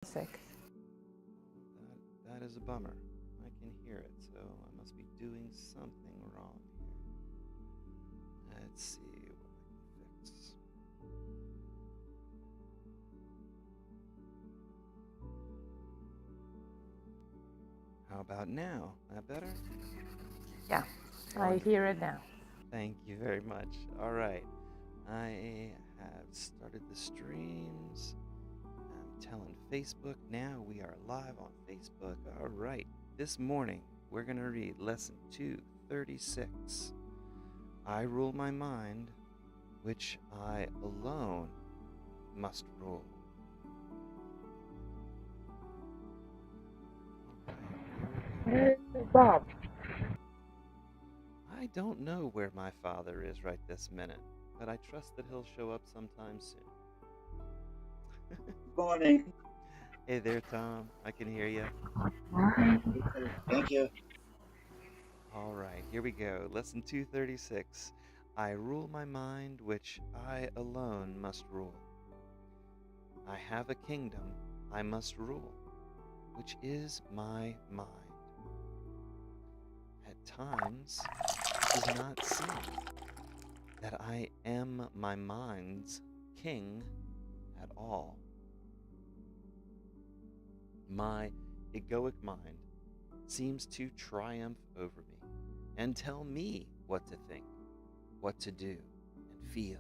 Sick. That is a bummer. I can hear it, so I must be doing something wrong here. Let's see what I can fix. How about now? That better? Yeah, I Wonderful. hear it now. Thank you very much. All right. I have started the streams. I'm telling Facebook now we are live on Facebook. All right. This morning we're going to read lesson 236. I rule my mind, which I alone must rule. All right, here we go. Bob. I don't know where my father is right this minute, but I trust that he'll show up sometime soon. Morning. Hey there, Tom. I can hear you. Thank you. All right, here we go. Lesson 236. I rule my mind, which I alone must rule. I have a kingdom I must rule, which is my mind. At times, it does not seem that I am my mind's king at all. My egoic mind seems to triumph over me and tell me what to think, what to do, and feel.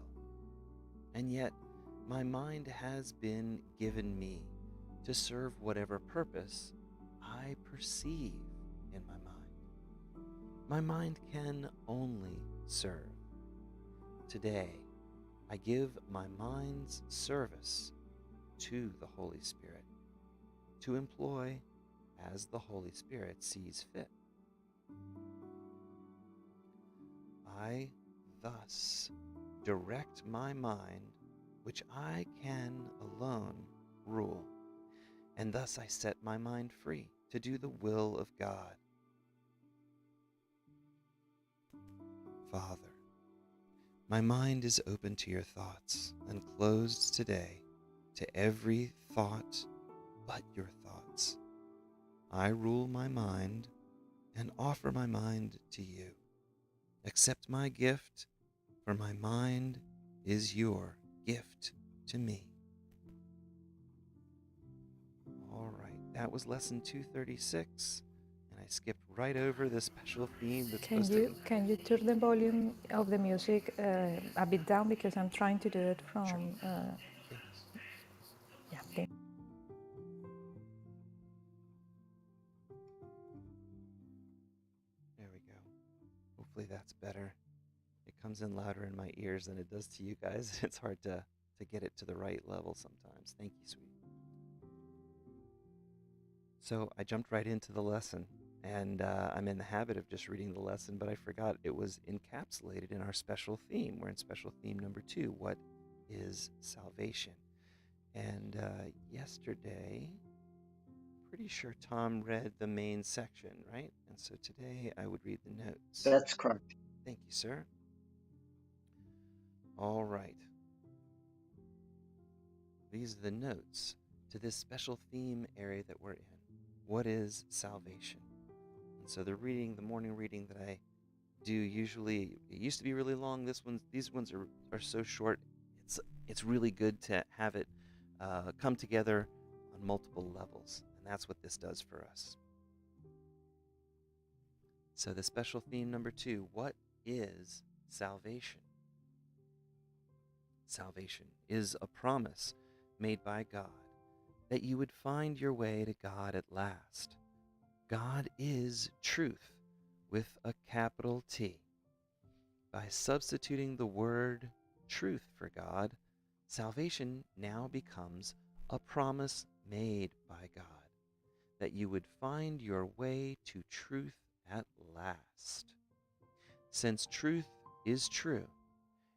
And yet, my mind has been given me to serve whatever purpose I perceive in my mind. My mind can only serve. Today, I give my mind's service to the Holy Spirit to employ as the Holy Spirit sees fit. I thus direct my mind, which I can alone rule, and thus I set my mind free to do the will of God. Father, my mind is open to your thoughts and closed today to every thought but your thoughts. I rule my mind and offer my mind to you. Accept my gift, for my mind is your gift to me. All right, that was lesson 236, and I skipped right over the special theme that's supposed to... Can you turn the volume of the music a bit down because I'm trying to do it Sure. from Thanks. yeah. There we go. Hopefully that's better. It comes in louder in my ears than it does to you guys. It's hard to get it to the right level sometimes. Thank you, sweetie. So I jumped right into the lesson, and I'm in the habit of just reading the lesson, but I forgot it was encapsulated in our special theme. We're in special theme number 2. What is salvation? And yesterday, pretty sure Tom read the main section, right? And so today I would read the notes. That's correct. Thank you, sir. All right. These are the notes to this special theme area that we're in. What is salvation? And so the morning reading that I do usually, it used to be really long. These ones are so short. It's really good to have it come together on multiple levels, and that's what this does for us. So the special theme number 2, what is salvation? Salvation is a promise made by God that you would find your way to God at last. God is truth with a capital T. By substituting the word truth for God, salvation now becomes a promise made by God that you would find your way to truth at last. Since truth is true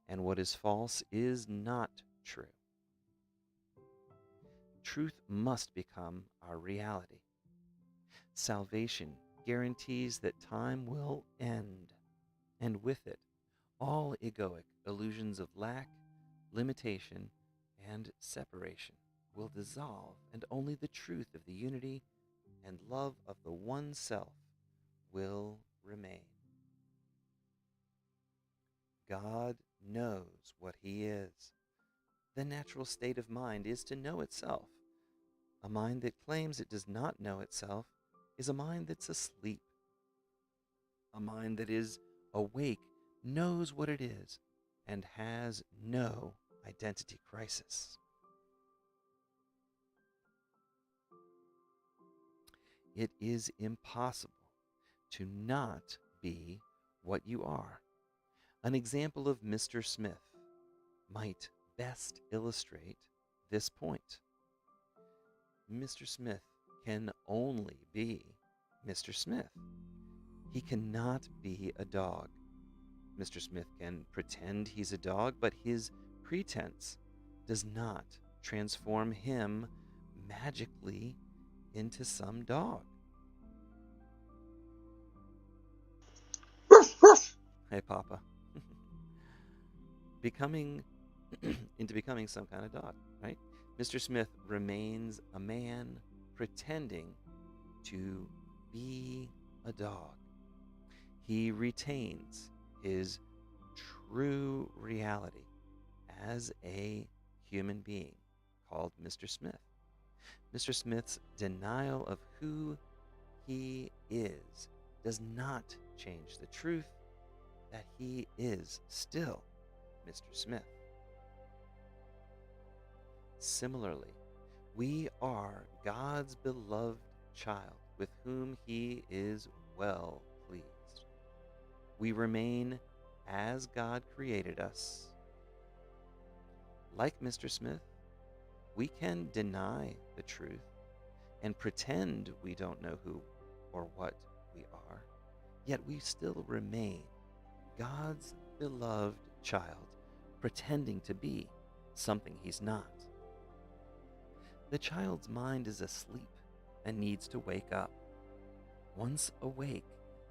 and what is false is not true, truth must become our reality. Salvation guarantees that time will end, and with it, all egoic illusions of lack, limitation, and separation. will dissolve, and only the truth of the unity and love of the one self will remain. God knows what He is. The natural state of mind is to know itself. A mind that claims it does not know itself is a mind that's asleep. A mind that is awake knows what it is and has no identity crisis. It is impossible to not be what you are. An example of Mr. Smith might best illustrate this point. Mr. Smith can only be Mr. Smith. He cannot be a dog. Mr. Smith can pretend he's a dog, but his pretense does not transform him magically into some dog. Hey, Papa. Becoming some kind of dog, right? Mr. Smith remains a man pretending to be a dog. He retains his true reality as a human being called Mr. Smith. Mr. Smith's denial of who he is does not change the truth that he is still Mr. Smith. Similarly, we are God's beloved child with whom He is well pleased. We remain as God created us. Like Mr. Smith, we can deny the truth and pretend we don't know who or what we are, yet we still remain God's beloved child, pretending to be something He's not. The child's mind is asleep and needs to wake up. Once awake,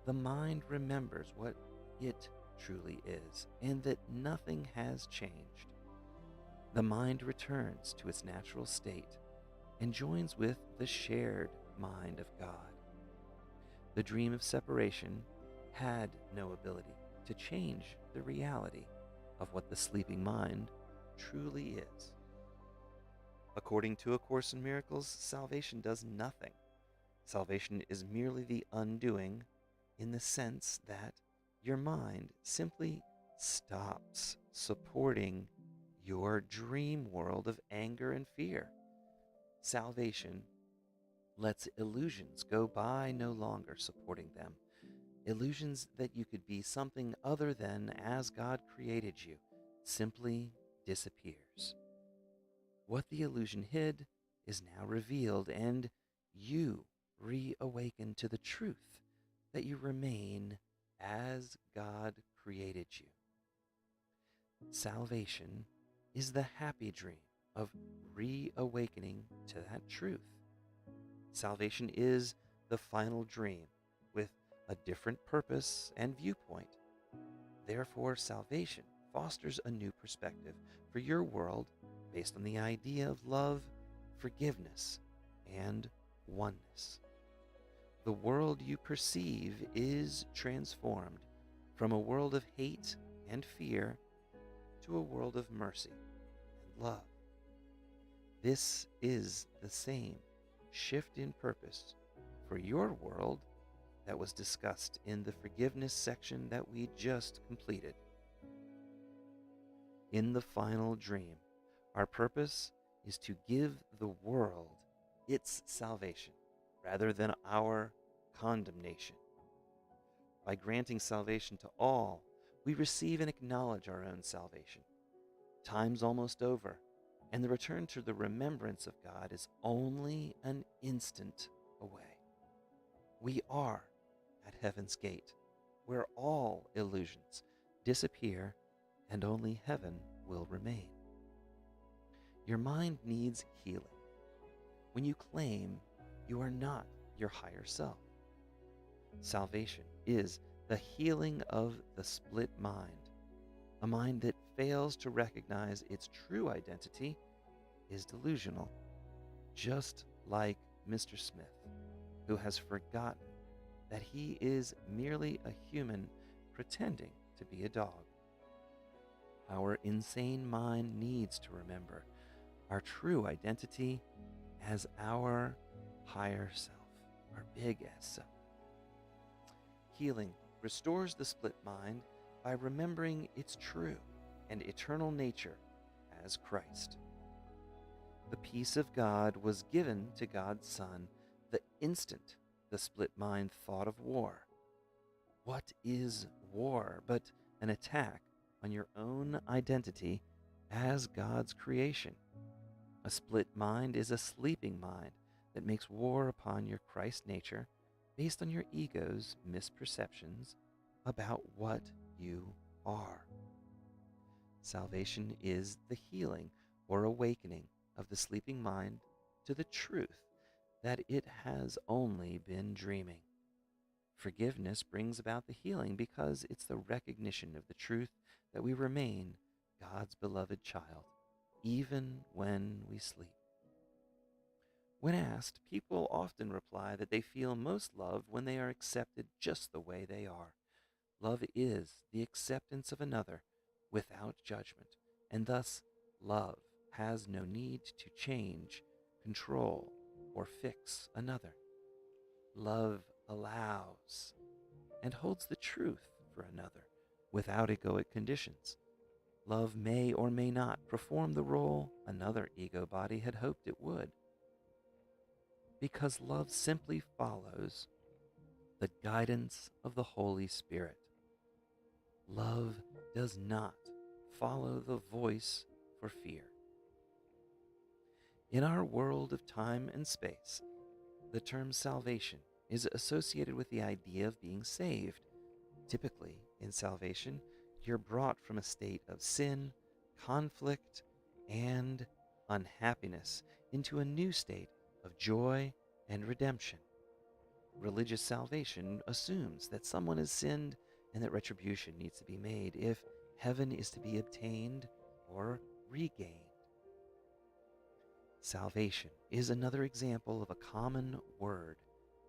the mind remembers what it truly is and that nothing has changed. The mind returns to its natural state and joins with the shared mind of God. The dream of separation had no ability to change the reality of what the sleeping mind truly is. According to A Course in Miracles, salvation does nothing. Salvation is merely the undoing in the sense that your mind simply stops supporting your dream world of anger and fear. Salvation lets illusions go by no longer supporting them. Illusions that you could be something other than as God created you simply disappears. What the illusion hid is now revealed, and you reawaken to the truth that you remain as God created you. Salvation is the happy dream of reawakening to that truth. Salvation is the final dream with a different purpose and viewpoint. Therefore, salvation fosters a new perspective for your world based on the idea of love, forgiveness, and oneness. The world you perceive is transformed from a world of hate and fear to a world of mercy and love. This is the same shift in purpose for your world that was discussed in the forgiveness section that we just completed. In the final dream, our purpose is to give the world its salvation rather than our condemnation. By granting salvation to all, we receive and acknowledge our own salvation. Time's almost over, and the return to the remembrance of God is only an instant away. We are at heaven's gate, where all illusions disappear and only heaven will remain. Your mind needs healing when you claim you are not your higher self. Salvation is the healing of the split mind. A mind that fails to recognize its true identity is delusional just like Mr. Smith, who has forgotten that he is merely a human pretending to be a dog. Our insane mind needs to remember our true identity as our higher self, our big S self. Healing restores the split mind by remembering its true and eternal nature as Christ. The peace of God was given to God's Son the instant the split mind thought of war. What is war but an attack on your own identity as God's creation? A split mind is a sleeping mind that makes war upon your Christ nature based on your ego's misperceptions about what you are. Salvation is the healing or awakening of the sleeping mind to the truth that it has only been dreaming. Forgiveness brings about the healing because it's the recognition of the truth that we remain God's beloved child, even when we sleep. When asked, people often reply that they feel most loved when they are accepted just the way they are. Love is the acceptance of another without judgment, and thus love has no need to change, control, or fix another. Love allows and holds the truth for another without egoic conditions. Love may or may not perform the role another ego body had hoped it would, because love simply follows the guidance of the Holy Spirit. Love does not follow the voice for fear. In our world of time and space, the term salvation is associated with the idea of being saved. Typically, in salvation, you're brought from a state of sin, conflict, and unhappiness into a new state of joy and redemption. Religious salvation assumes that someone has sinned and that retribution needs to be made if heaven is to be obtained or regained. Salvation is another example of a common word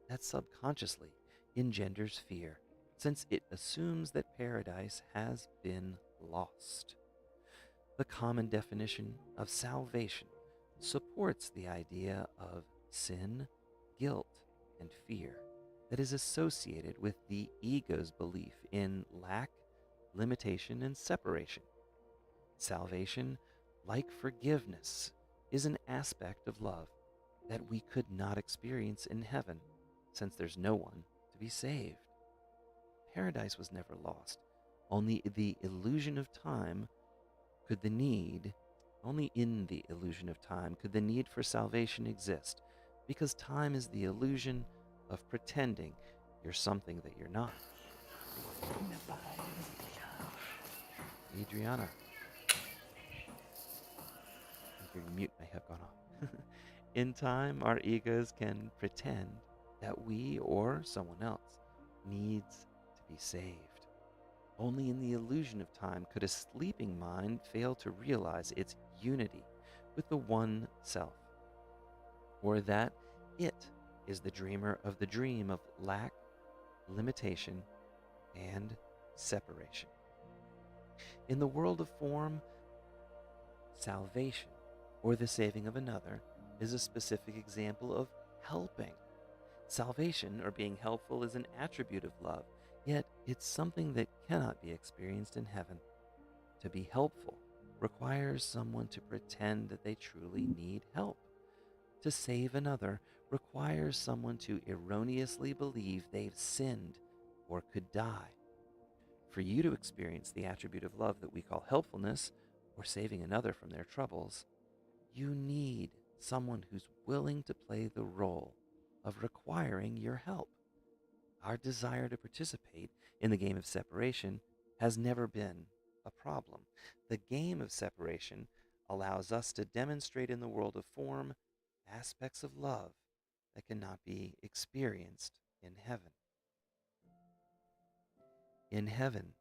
that subconsciously engenders fear, since it assumes that paradise has been lost. The common definition of salvation supports the idea of sin, guilt, and fear that is associated with the ego's belief in lack, limitation, and separation. Salvation, like forgiveness, is an aspect of love that we could not experience in heaven, since there's no one to be saved. Paradise was never lost. Only in the illusion of time could the need for salvation exist, because time is the illusion of pretending you're something that you're not. Adriana, I think your mute may have gone off. In time, our egos can pretend that we or someone else needs to be saved. Only in the illusion of time could a sleeping mind fail to realize its unity with the one self, or that it is the dreamer of the dream of lack, limitation, and separation. In the world of form, salvation, or the saving of another, is a specific example of helping. Salvation, or being helpful, is an attribute of love, yet it's something that cannot be experienced in heaven. To be helpful requires someone to pretend that they truly need help. To save another requires someone to erroneously believe they've sinned or could die. For you to experience the attribute of love that we call helpfulness, or saving another from their troubles, you need someone who's willing to play the role of requiring your help. Our desire to participate in the game of separation has never been a problem. The game of separation allows us to demonstrate in the world of form aspects of love that cannot be experienced in heaven. In heaven,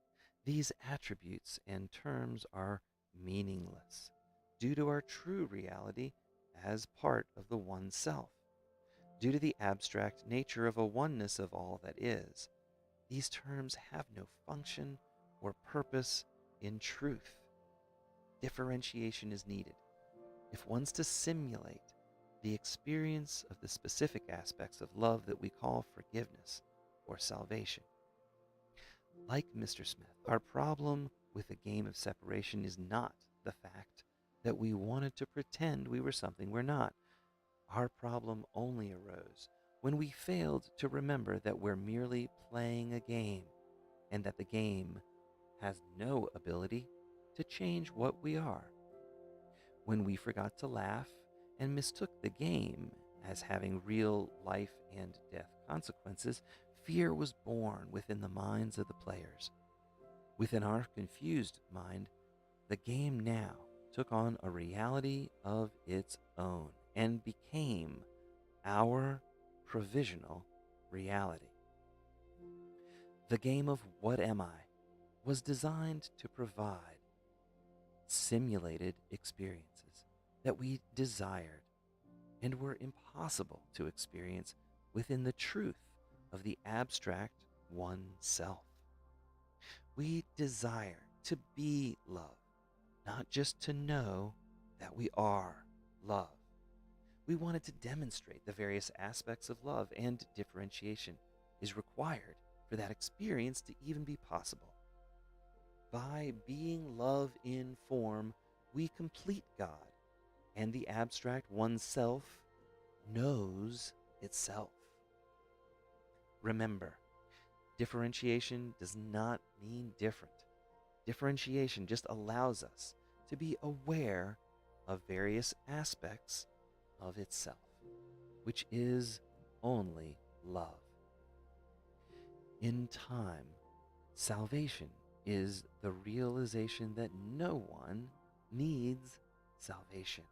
these attributes and terms are meaningless. Due to our true reality, as part of the one self. Due to the abstract nature of a oneness of all that is, these terms have no function or purpose in truth. Differentiation is needed if one's to simulate the experience of the specific aspects of love that we call forgiveness or salvation. Like Mr. Smith, our problem with the game of separation is not the fact that we wanted to pretend we were something we're not. Our problem only arose when we failed to remember that we're merely playing a game and that the game has no ability to change what we are. When we forgot to laugh and mistook the game as having real life and death consequences, fear was born within the minds of the players. Within our confused mind, the game now took on a reality of its own and became our provisional reality. The game of What Am I was designed to provide simulated experiences that we desired and were impossible to experience within the truth of the abstract one self. We desire to be love, not just to know that we are love. We wanted to demonstrate the various aspects of love, and differentiation is required for that experience to even be possible. By being love in form, we complete God, and the abstract oneself knows itself. Remember, differentiation does not mean different. Differentiation just allows us to be aware of various aspects of itself, which is only love. In time, salvation is the realization that no one needs salvation.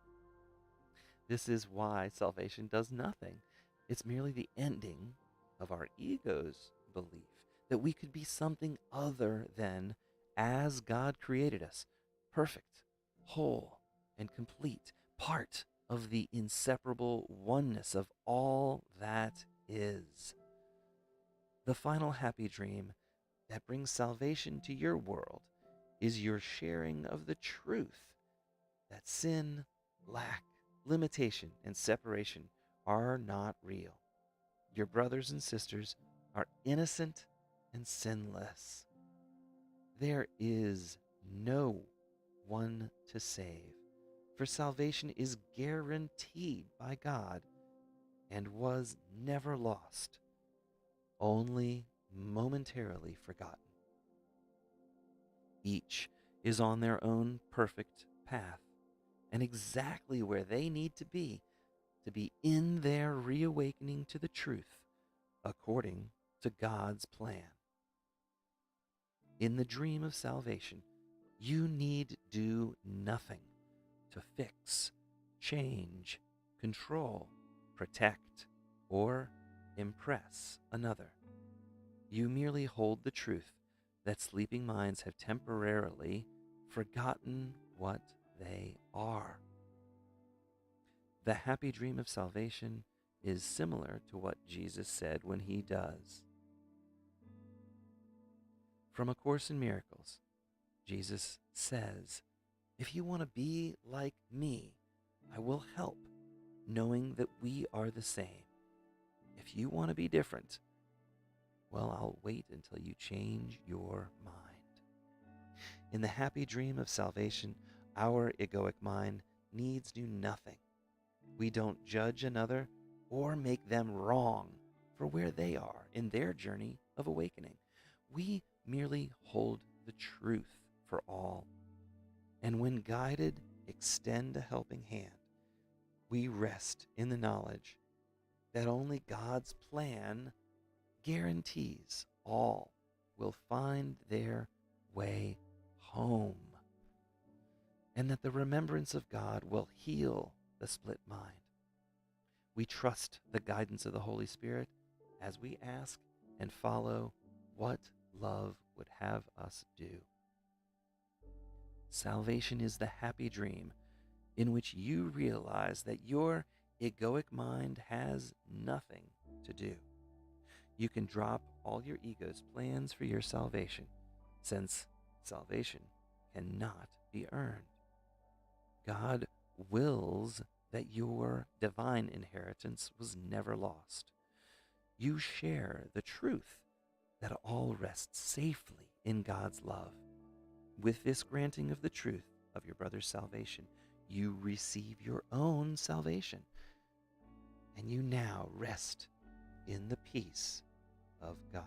This is why salvation does nothing. It's merely the ending of our ego's belief that we could be something other than as God created us, perfect, whole, and complete, part of the inseparable oneness of all that is. The final happy dream that brings salvation to your world is your sharing of the truth that sin, lack, limitation, and separation are not real. Your brothers and sisters are innocent and sinless. There is no one to save, for salvation is guaranteed by God and was never lost, only momentarily forgotten. Each is on their own perfect path and exactly where they need to be in their reawakening to the truth according to God's plan. In the dream of salvation, you need do nothing to fix, change, control, protect, or impress another. You merely hold the truth that sleeping minds have temporarily forgotten what they are. The happy dream of salvation is similar to what Jesus said when he does. From A Course in Miracles, Jesus says, "If you want to be like me, I will help, knowing that we are the same. If you want to be different, well, I'll wait until you change your mind." In the happy dream of salvation, our egoic mind needs do nothing. We don't judge another or make them wrong for where they are in their journey of awakening. We merely hold the truth for all. And when guided, extend a helping hand. We rest in the knowledge that only God's plan guarantees all will find their way home, and that the remembrance of God will heal the split mind. We trust the guidance of the Holy Spirit as we ask and follow what love would have us do. Salvation is the happy dream in which you realize that your egoic mind has nothing to do. You can drop all your ego's plans for your salvation, since salvation cannot be earned. God wills that your divine inheritance was never lost. You share the truth that all rests safely in God's love. With this granting of the truth of your brother's salvation, you receive your own salvation, and you now rest in the peace of God.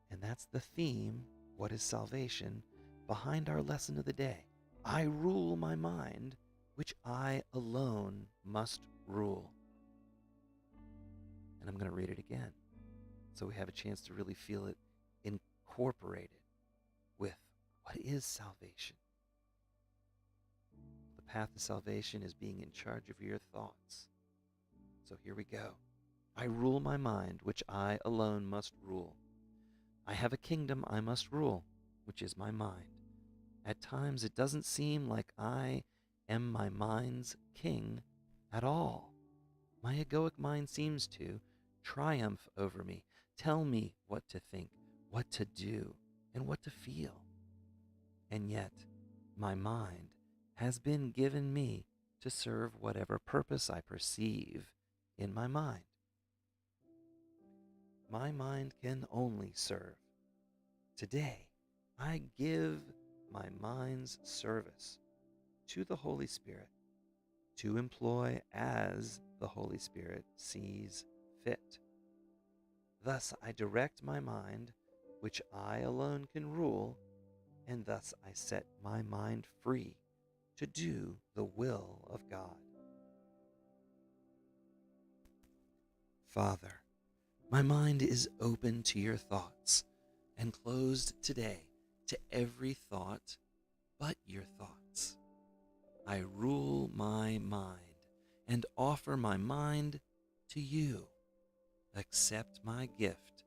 And that's the theme, what is salvation, behind our lesson of the day. I rule my mind, which I alone must rule. And I'm going to read it again, so we have a chance to really feel it incorporated with what is salvation. The path to salvation is being in charge of your thoughts. So here we go. I rule my mind, which I alone must rule. I have a kingdom I must rule, which is my mind. At times it doesn't seem like I am my mind's king at all. My egoic mind seems to triumph over me, tell me what to think, what to do, and what to feel. And yet, my mind has been given me to serve whatever purpose I perceive in my mind. My mind can only serve. Today, I give my mind's service to the Holy Spirit to employ as the Holy Spirit sees fit. Thus, I direct my mind, which I alone can rule, and thus I set my mind free to do the will of God. Father, my mind is open to your thoughts and closed today to every thought but your thoughts. I rule my mind and offer my mind to you. Accept my gift,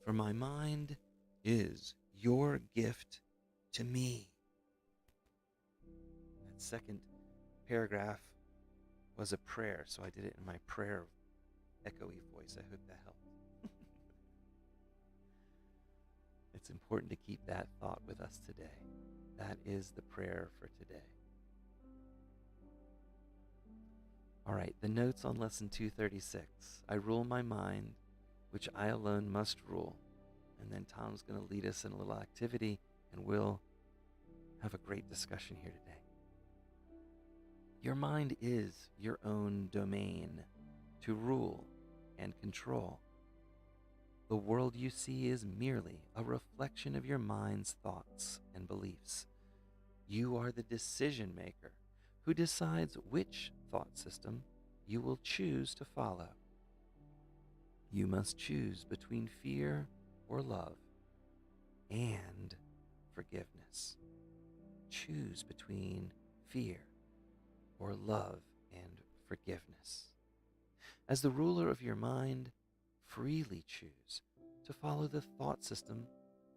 for my mind is your gift to me. That second paragraph was a prayer, so I did it in my prayer echoey voice. I hope that helped. It's important to keep that thought with us today. That is the prayer for today. All right, the notes on lesson 236. I rule my mind, which I alone must rule. And then Tom's going to lead us in a little activity, and we'll have a great discussion here today. Your mind is your own domain to rule and control. The world you see is merely a reflection of your mind's thoughts and beliefs. You are the decision maker who decides which thought system you will choose to follow. You must choose between fear or love and forgiveness. Choose between fear or love and forgiveness. As the ruler of your mind, freely choose to follow the thought system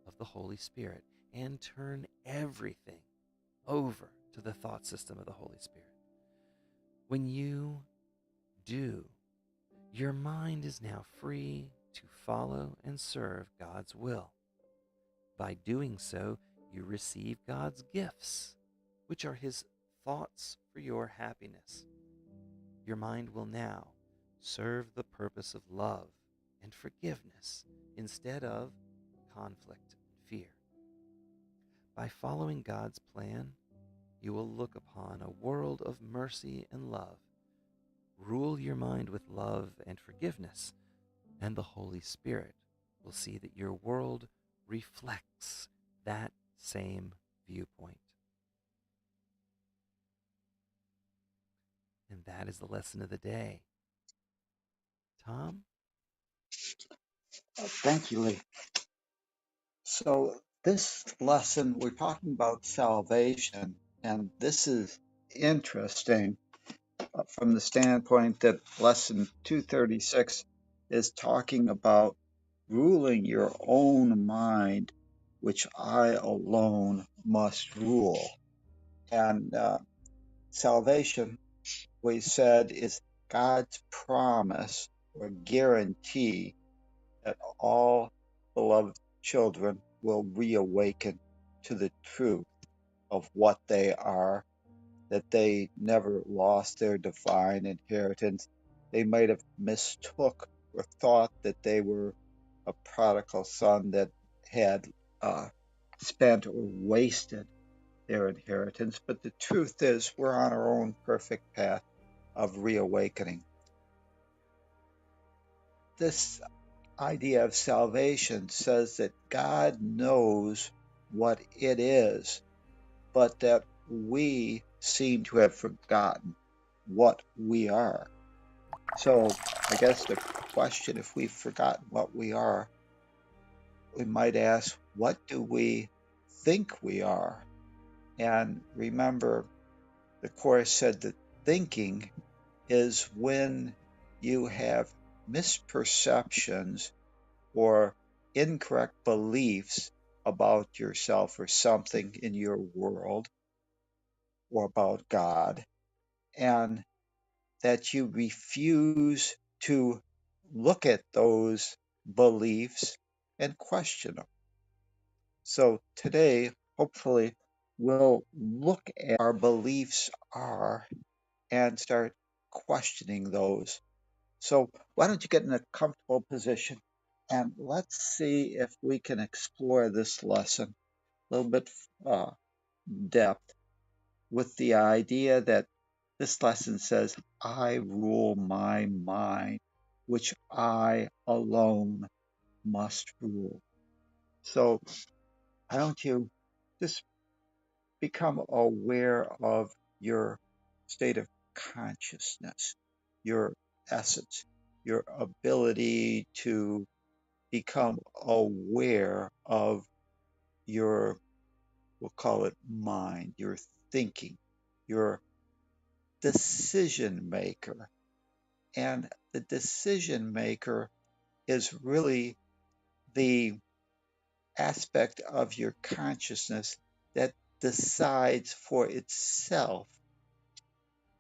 of the Holy Spirit and turn everything over to the thought system of the Holy Spirit. When you do, your mind is now free to follow and serve God's will. By doing so, you receive God's gifts, which are His thoughts for your happiness. Your mind will now serve the purpose of love and forgiveness instead of conflict and fear. By following God's plan, you will look upon a world of mercy and love. Rule your mind with love and forgiveness, and the Holy Spirit will see that your world reflects that same viewpoint. And that is the lesson of the day. Tom? Thank you, Lee. So this lesson, we're talking about salvation, and this is interesting from the standpoint that lesson 236 is talking about ruling your own mind, which I alone must rule. And salvation, we said, is God's promise or guarantee that all beloved children will reawaken to the truth of what they are, that they never lost their divine inheritance. They might have mistook or thought that they were a prodigal son that had spent or wasted their inheritance, but the truth is we're on our own perfect path of reawakening. This idea of salvation says that God knows what it is, but that we seem to have forgotten what we are. So I guess the question, if we've forgotten what we are, we might ask, what do we think we are? And remember, the Course said that thinking is when you have misperceptions or incorrect beliefs about yourself or something in your world or about God, and that you refuse to look at those beliefs and question them. So today, hopefully, we'll look at our beliefs are and start questioning those. So why don't you get in a comfortable position and let's see if we can explore this lesson a little bit uh, depth with the idea that this lesson says, I rule my mind, which I alone must rule. So why don't you just become aware of your state of consciousness, your essence, your ability to become aware of your, we'll call it mind, your thinking, your decision maker. And the decision maker is really the aspect of your consciousness that decides for itself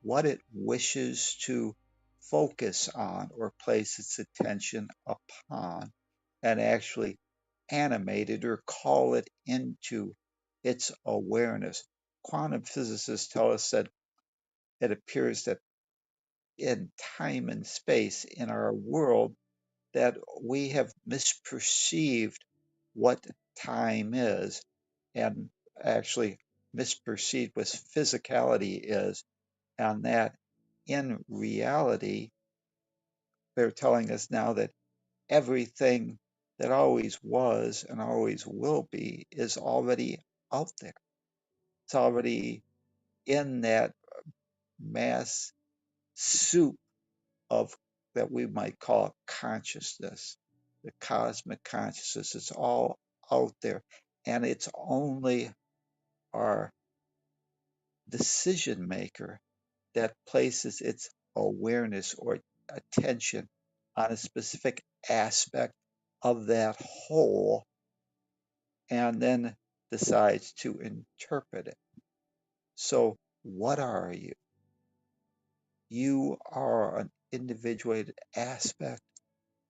what it wishes to focus on or place its attention upon and actually animate it or call it into its awareness. Quantum physicists tell us that it appears that in time and space in our world that we have misperceived what time is and actually misperceived what physicality is, and that in reality, they're telling us now that everything that always was and always will be is already out there. It's already in that mass soup of that we might call consciousness, the cosmic consciousness. It's all out there. And it's only our decision maker that places its awareness or attention on a specific aspect of that whole and then decides to interpret it. So, what are you? You are an individuated aspect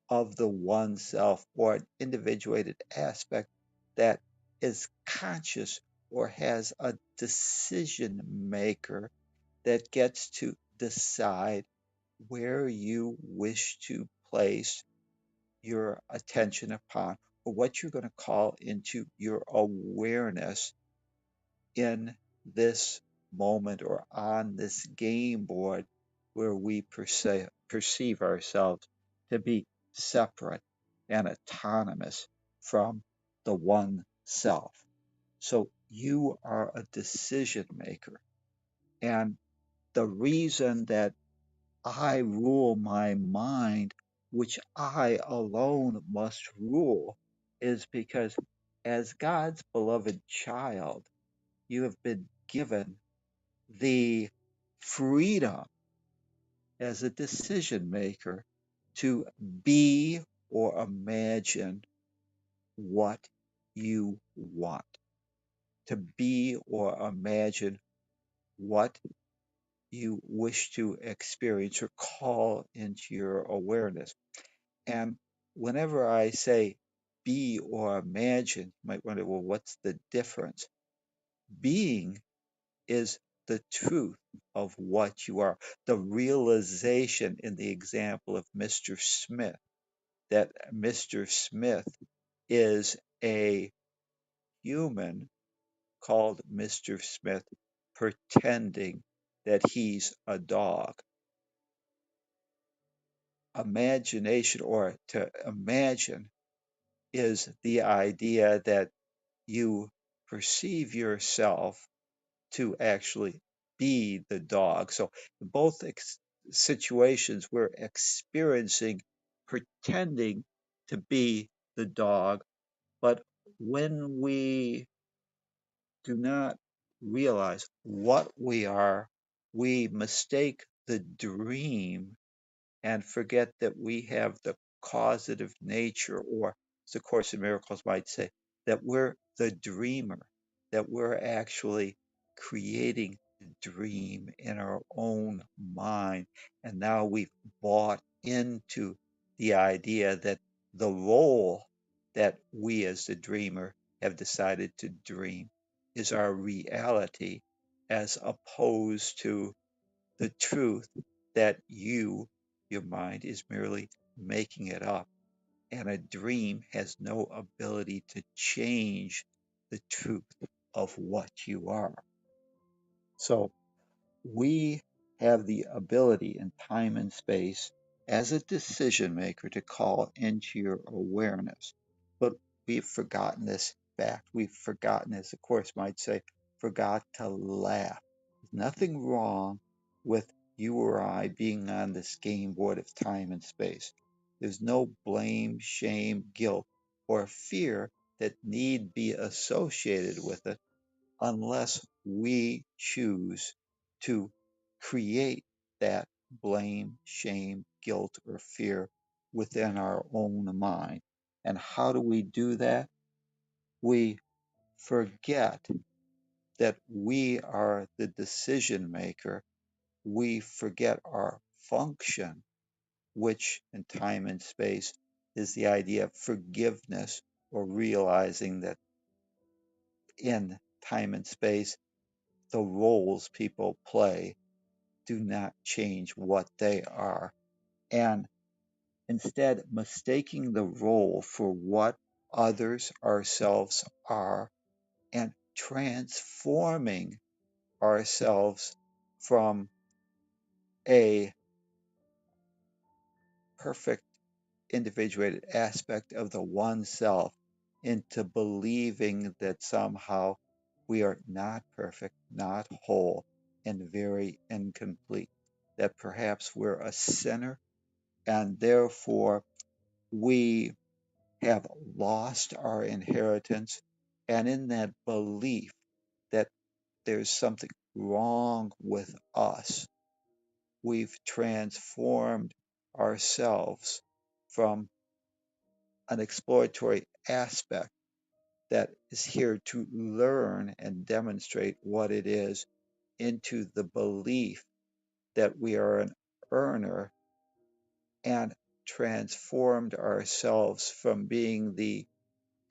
of the one self or an individuated aspect that is conscious or has a decision maker that gets to decide where you wish to place your attention upon or what you're going to call into your awareness in this moment or on this game board where we perceive ourselves to be separate and autonomous from the one self. So you are a decision maker. And the reason that I rule my mind, which I alone must rule, is because as God's beloved child, you have been given the freedom as a decision maker to be or imagine what you want, to be or imagine what you wish to experience or call into your awareness. And whenever I say be or imagine, you might wonder, well, what's the difference? Being is the truth of what you are, the realization in the example of Mr. Smith, that Mr. Smith is a human called Mr. Smith pretending that he's a dog. Imagination, or to imagine, is the idea that you perceive yourself to actually be the dog. So, in both situations, we're experiencing pretending to be the dog. But when we do not realize what we are, we mistake the dream and forget that we have the causative nature, or as the Course in Miracles might say, that we're the dreamer, that we're actually creating the dream in our own mind. And now we've bought into the idea that the role that we as the dreamer have decided to dream is our reality, as opposed to the truth that your mind, is merely making it up. And a dream has no ability to change the truth of what you are. So we have the ability in time and space as a decision maker to call into your awareness. But we've forgotten this fact. We've forgotten, as the Course might say, forgot to laugh. There's nothing wrong with you or I being on this game board of time and space. There's no blame, shame, guilt, or fear that need be associated with it, unless we choose to create that blame, shame, guilt, or fear within our own mind. And how do we do that? We forget that we are the decision maker. We forget our function, which in time and space is the idea of forgiveness, or realizing that in time and space, the roles people play do not change what they are. And instead, mistaking the role for what others, ourselves, are, and transforming ourselves from a perfect individuated aspect of the one self into believing that somehow we are not perfect, not whole, and very incomplete. That perhaps we're a sinner, and therefore we have lost our inheritance. And in that belief that there's something wrong with us, we've transformed ourselves from an exploratory aspect that is here to learn and demonstrate what it is, into the belief that we are an earner, and transformed ourselves from being the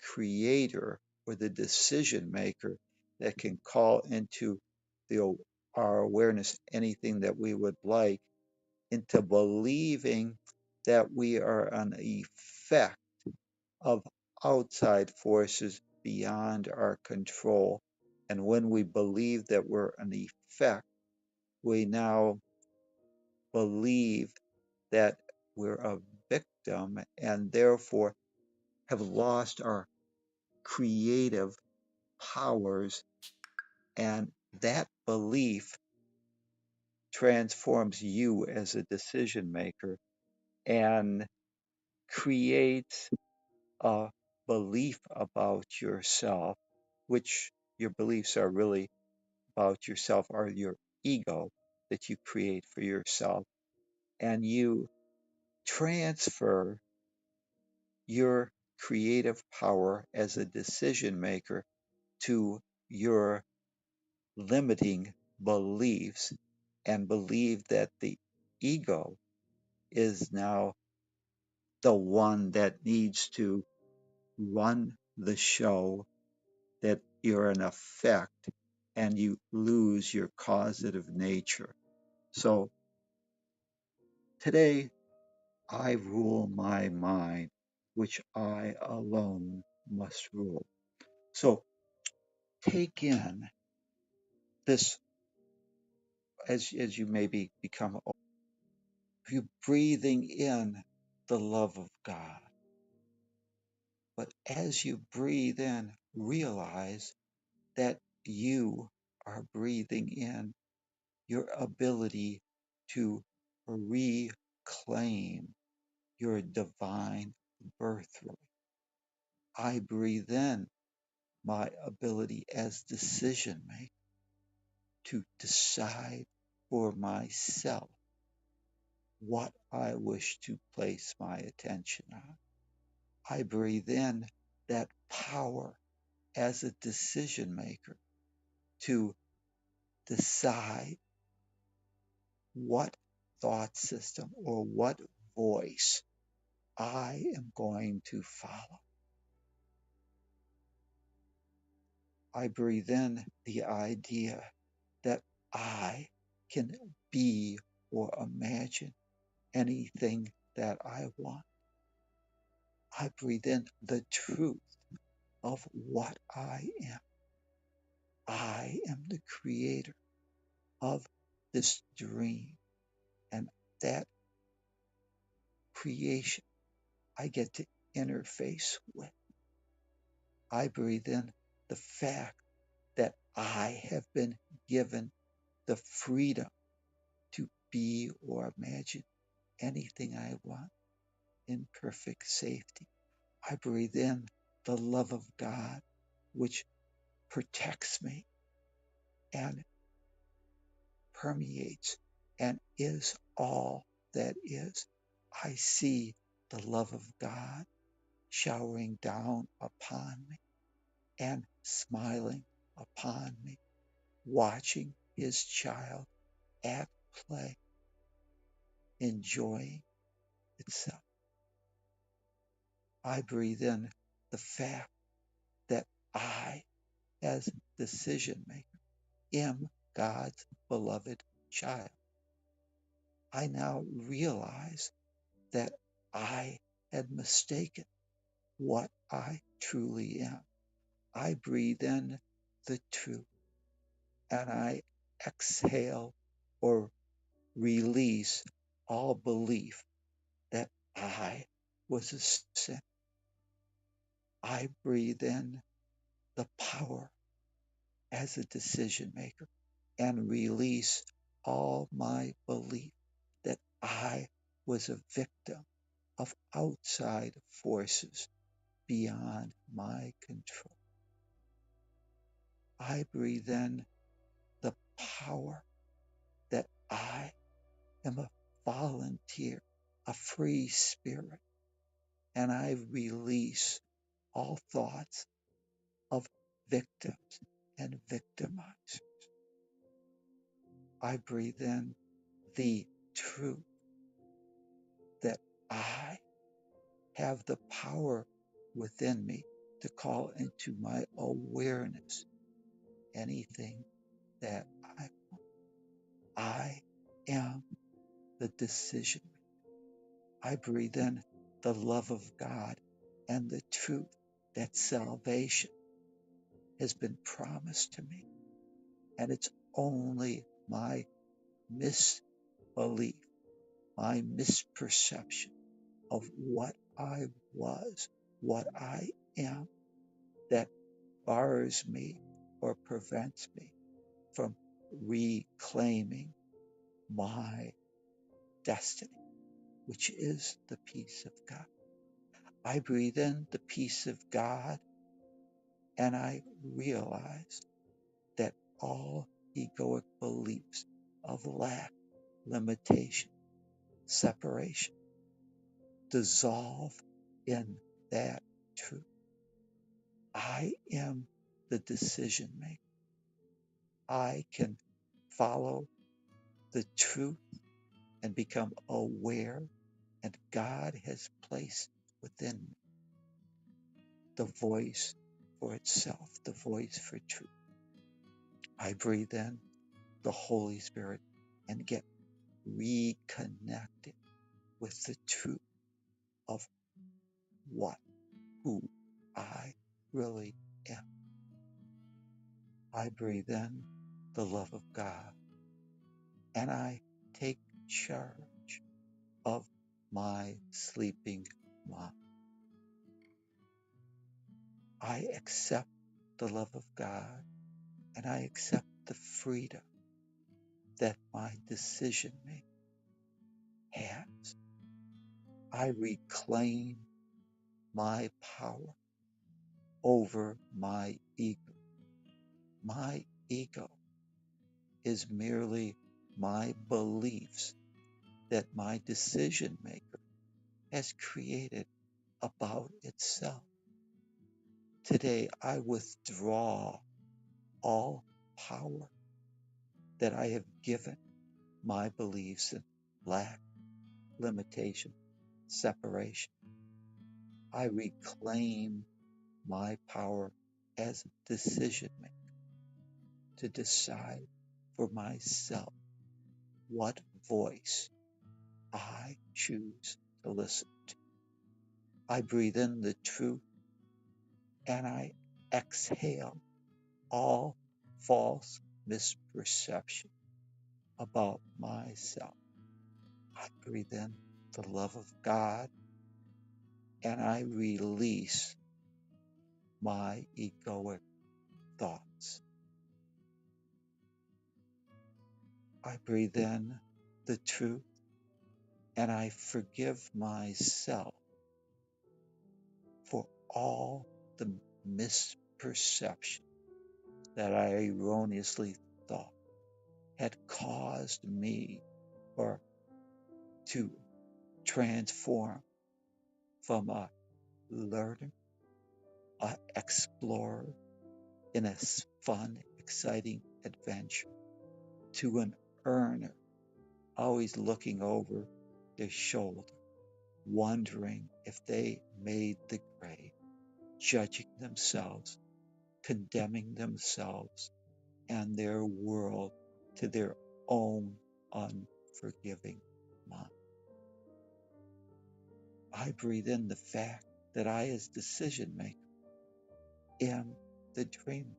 creator or the decision maker that can call into our awareness anything that we would like, into believing that we are an effect of outside forces beyond our control. And when we believe that we're an effect, we now believe that we're a victim, and therefore have lost our creative powers. And that belief transforms you as a decision maker and creates a belief about yourself, which your beliefs are really about yourself, are your ego that you create for yourself. And you transfer your creative power as a decision maker to your limiting beliefs and believe that the ego is now the one that needs to run the show, that you're an effect and you lose your causative nature. So today I rule my mind, which I alone must rule. So take in this as you maybe become, you breathing in the love of God. But as you breathe in, realize that you are breathing in your ability to reclaim your divine birthright. I breathe in my ability as decision maker to decide for myself what I wish to place my attention on. I breathe in that power as a decision maker to decide what thought system or what voice I am going to follow. I breathe in the idea that I can be or imagine anything that I want. I breathe in the truth of what I am. I am the creator of this dream, and that creation I get to interface with. I breathe in the fact that I have been given the freedom to be or imagine anything I want in perfect safety. I breathe in the love of God, which protects me and permeates and is all that is. I see the love of God showering down upon me and smiling upon me, watching his child at play, enjoying itself. I breathe in the fact that I, as decision maker, am God's beloved child. I now realize that I had mistaken what I truly am. I breathe in the truth and I exhale or release all belief that I was a sin. I breathe in the power as a decision maker and release all my belief that I was a victim of outside forces beyond my control. I breathe in the power that I am a volunteer, a free spirit, and I release all thoughts of victims and victimized. I breathe in the truth that I have the power within me to call into my awareness anything that I want. I am the decision. I breathe in the love of God and the truth that salvation has been promised to me. And it's only my misbelief, my misperception of what I was, what I am, that bars me or prevents me from reclaiming my destiny, which is the peace of God. I breathe in the peace of God and I realize that all egoic beliefs of lack, limitation, separation dissolve in that truth. I am the decision maker. I can follow the truth and become aware, and God has placed within me the voice for itself, the voice for truth. I breathe in the Holy Spirit and get reconnected with the truth of who I really am. I breathe in the love of God and I take charge of my sleeping mind. I accept the love of God and I accept the freedom that my decision making has. I reclaim my power over my ego. My ego is merely my beliefs that my decision maker has created about itself. Today, I withdraw all power that I have given my beliefs in lack, limitation, separation. I reclaim my power as a decision maker to decide for myself what voice I choose to listen to. I breathe in the truth and I exhale all false misperception about myself. I breathe in the love of God and I release my egoic thoughts. I breathe in the truth and I forgive myself for all the misperception that I erroneously thought had caused me or to transform from a learner, a explorer in a fun, exciting adventure to an earner, always looking over their shoulder, wondering if they made the grade, judging themselves, condemning themselves and their world to their own unforgiving mind. I breathe in the fact that I, as decision maker, am the dreamer.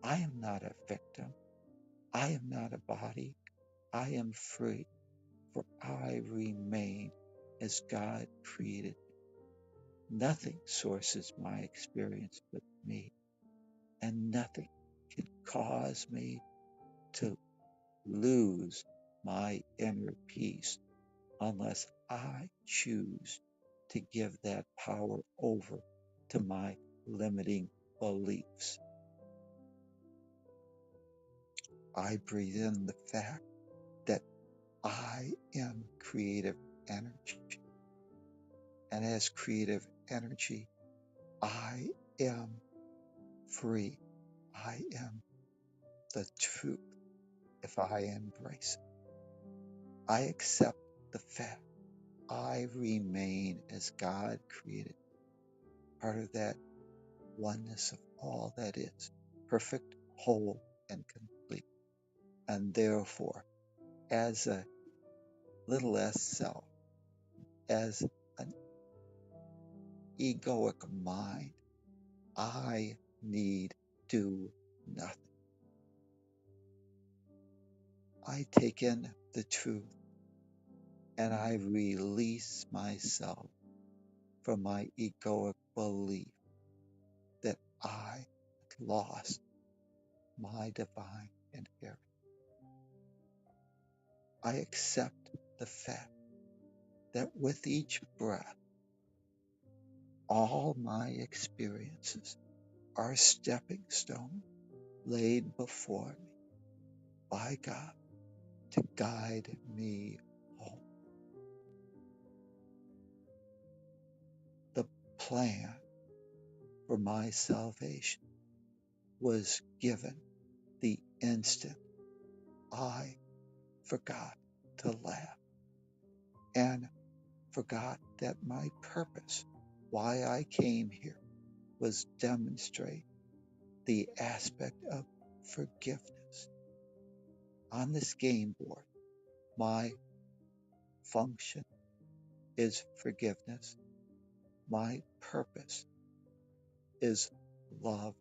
I am not a victim. I am not a body. I am free, for I remain as God created me. Nothing sources my experience but me, and nothing can cause me to lose my inner peace unless I choose to give that power over to my limiting beliefs. I breathe in the fact that I am creative energy. And as creative energy, I am free. I am the truth if I embrace it. I accept the fact I remain as God created, part of that oneness of all that is, perfect, whole, and complete. And therefore, as a little s self, as an egoic mind, I need do nothing. I take in the truth and I release myself from my egoic belief that I had lost my divine inheritance. I accept the fact that with each breath, all my experiences are stepping stones laid before me by God to guide me home. The plan for my salvation was given the instant I forgot to laugh and forgot that my purpose, why I came here, was demonstrate the aspect of forgiveness. On this game board, my function is forgiveness. My purpose is love,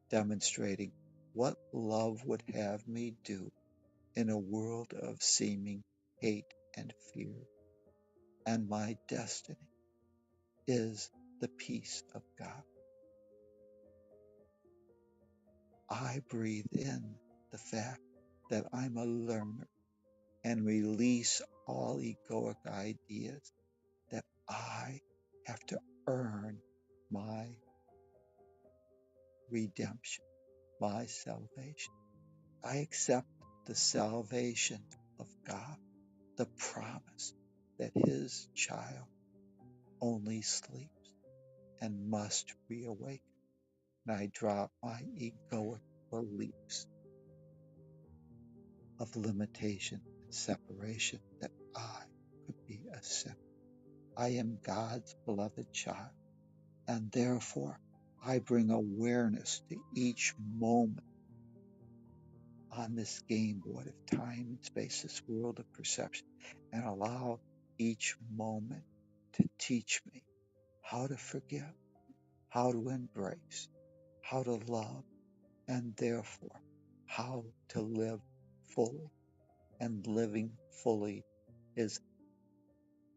demonstrating what love would have me do in a world of seeming hate and fear. And my destiny is the peace of God. I breathe in the fact that I'm a learner and release all egoic ideas that I have to earn my redemption, my salvation. I accept the salvation of God, the promise that his child only sleeps and must reawaken. And I drop my egoic beliefs of limitation and separation that I could be accepted. I am God's beloved child, and therefore I bring awareness to each moment on this game board of time and space, this world of perception, and allow each moment to teach me how to forgive, how to embrace, how to love, and therefore how to live fully. And living fully is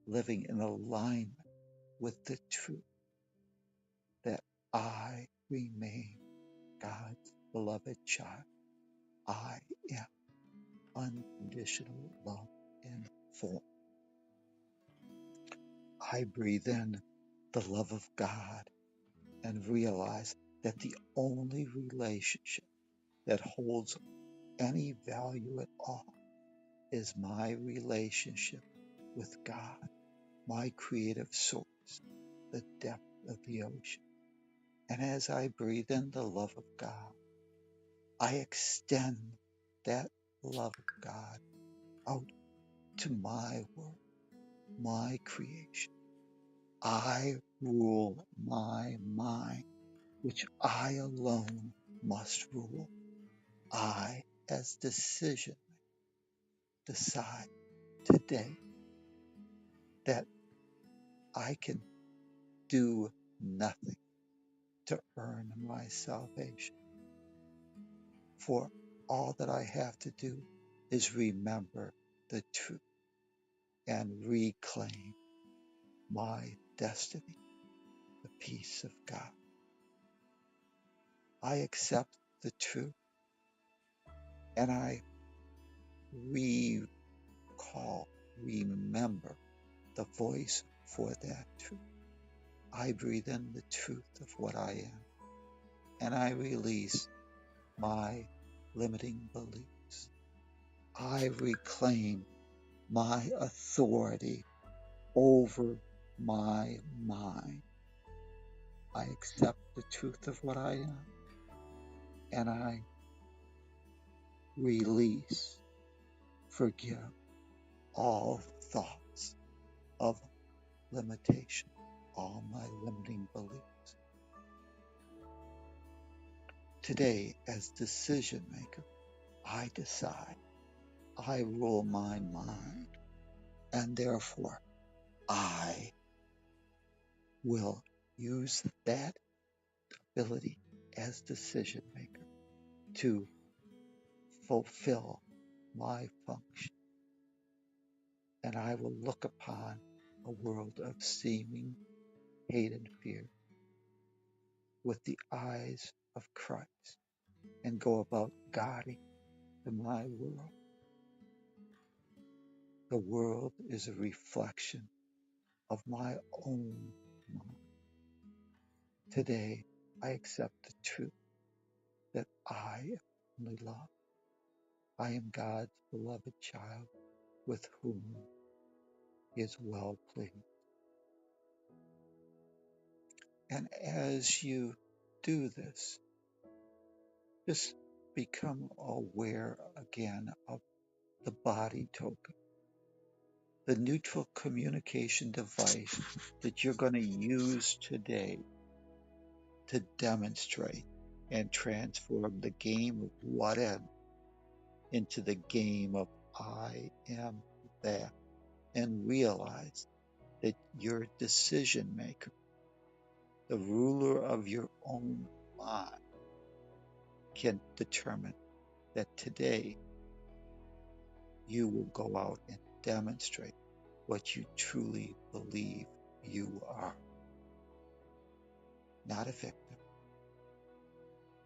living in alignment with the truth that I remain God's beloved child. I am unconditional love in form. I breathe in the love of God and realize that the only relationship that holds any value at all is my relationship with God, my creative source, the depth of the ocean. And as I breathe in the love of God, I extend that love of God out to my world, my creation. I rule my mind, which I alone must rule. I, as decision, decide today that I can do nothing to earn my salvation. For all that I have to do is remember the truth and reclaim my destiny, the peace of God. I accept the truth and I recall, remember the voice for that truth. I breathe in the truth of what I am and I release my limiting beliefs. I reclaim my authority over my mind. I accept the truth of what I am and I release, forgive all thoughts of limitation, all my limiting beliefs. Today, as decision maker, I decide I rule my mind and therefore I will use that ability as decision maker to fulfill my function. And I will look upon a world of seeming hate and fear with the eyes of Christ and go about guiding my world. The world is a reflection of my own mind. Today, I accept the truth that I am only love. I am God's beloved child with whom he is well pleased. And as you do this, just become aware again of the body token, the neutral communication device that you're going to use today to demonstrate and transform the game of what if into the game of I am that, and realize that your decision maker, the ruler of your own mind, can determine that today you will go out and demonstrate what you truly believe you are. Not a victim,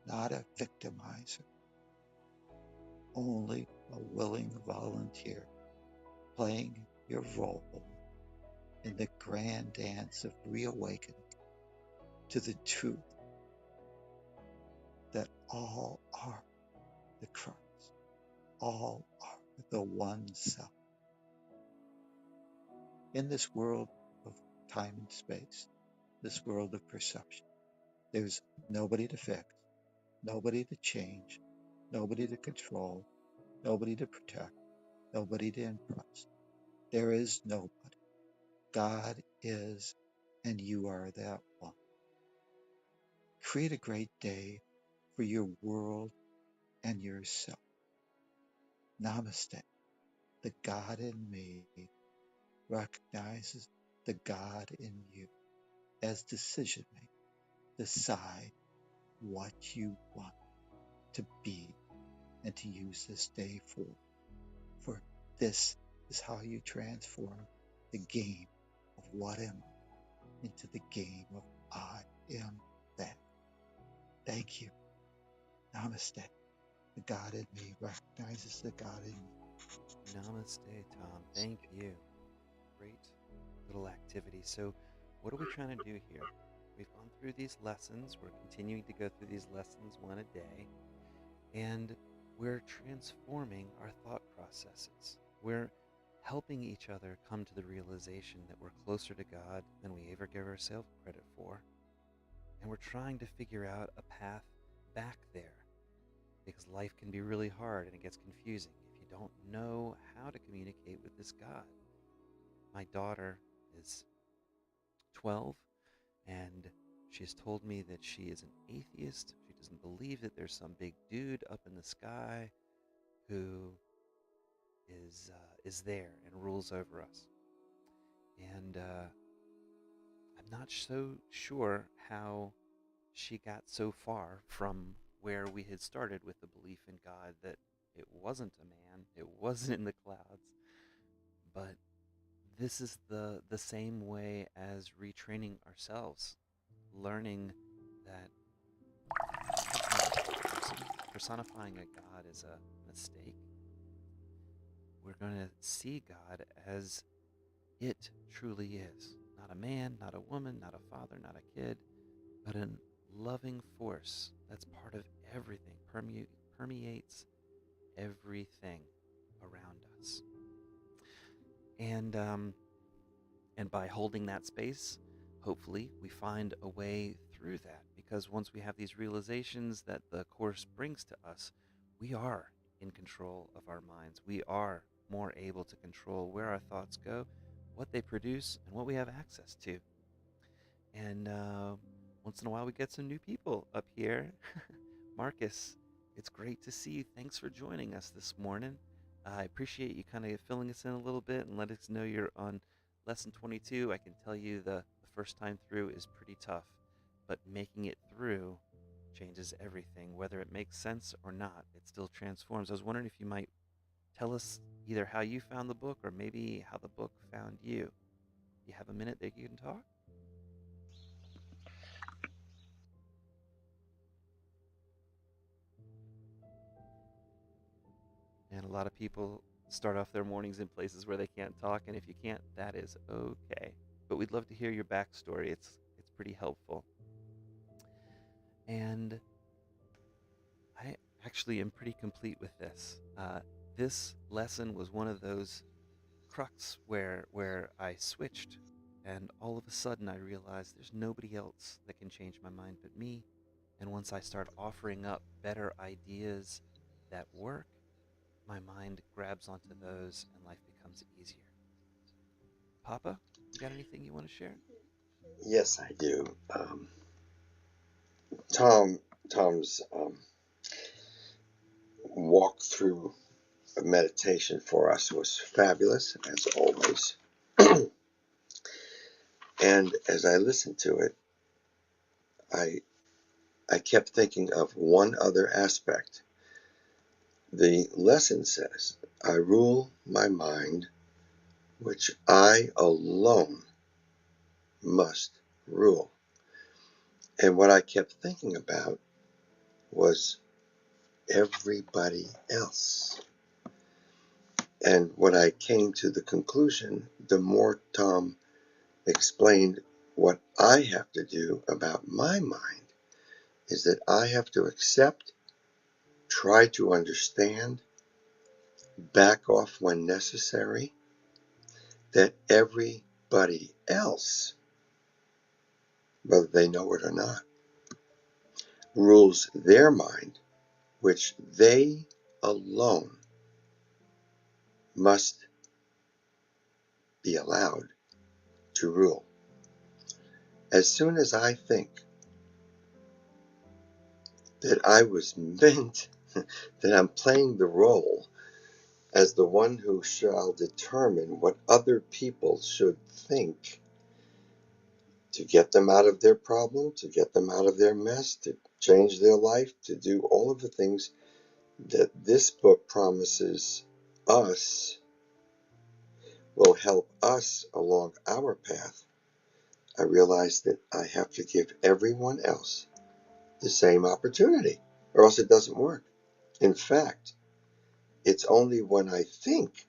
not a victimizer, only a willing volunteer playing your role in the grand dance of reawakening to the truth that all are the Christ, all are the one self. In this world of time and space, this world of perception, there's nobody to fix, nobody to change, nobody to control, nobody to protect, nobody to impress. There is nobody. God is, and you are that one. Create a great day for your world and yourself. Namaste. The God in me recognizes the God in you as decision maker. Decide what you want to be and to use this day for. For this is how you transform the game of what am I into the game of I am that. Thank you. Namaste. The God in me recognizes the God in you. Namaste, Tom. Thank you. Great little activity. So, what are we trying to do here? We've gone through these lessons. We're continuing to go through these lessons one a day. And we're transforming our thought processes. We're helping each other come to the realization that we're closer to God than we ever give ourselves credit for. And we're trying to figure out a path back there, because life can be really hard and it gets confusing if you don't know how to communicate with this God. My daughter is 12, and she has told me that she is an atheist. She doesn't believe that there's some big dude up in the sky who is there and rules over us. And I'm not so sure how she got so far from where we had started with the belief in God, that it wasn't a man, it wasn't in the clouds. But this is the same way as retraining ourselves, learning that personifying a God is a mistake. We're going to see God as it truly is. Not a man, not a woman, not a father, not a kid, but a loving force that's part of everything, permeates everything around us. And by holding that space, hopefully we find a way through that, because once we have these realizations that the Course brings to us, we are in control of our minds. We are more able to control where our thoughts go, what they produce, and what we have access to. And once in a while we get some new people up here. Marcus, it's great to see you. Thanks for joining us this morning. I appreciate you kind of filling us in a little bit and let us know you're on lesson 22. I can tell you the first time through is pretty tough, but making it through changes everything. Whether it makes sense or not, it still transforms. I was wondering if you might tell us either how you found the book or maybe how the book found you. You have a minute that you can talk? And a lot of people start off their mornings in places where they can't talk, and if you can't, that is okay. But we'd love to hear your backstory. It's pretty helpful. And I actually am pretty complete with this. This lesson was one of those crux where I switched, and all of a sudden I realized there's nobody else that can change my mind but me. And once I start offering up better ideas that work, my mind grabs onto those and life becomes easier. Papa, you got anything you want to share? Yes, I do. Tom, Tom's walk through a meditation for us was fabulous, as always. And as I listened to it, I I kept thinking of one other aspect. The lesson says, "I rule my mind, which I alone must rule." And what I kept thinking about was everybody else. And when I came to the conclusion, the more Tom explained what I have to do about my mind is that I have to accept, try to understand, back off when necessary, that everybody else, whether they know it or not, rules their mind, which they alone must be allowed to rule. As soon as I think that I was meant, that I'm playing the role as the one who shall determine what other people should think to get them out of their problem, to get them out of their mess, to change their life, to do all of the things that this book promises us will help us along our path. I realize that I have to give everyone else the same opportunity, or else it doesn't work. In fact, it's only when I think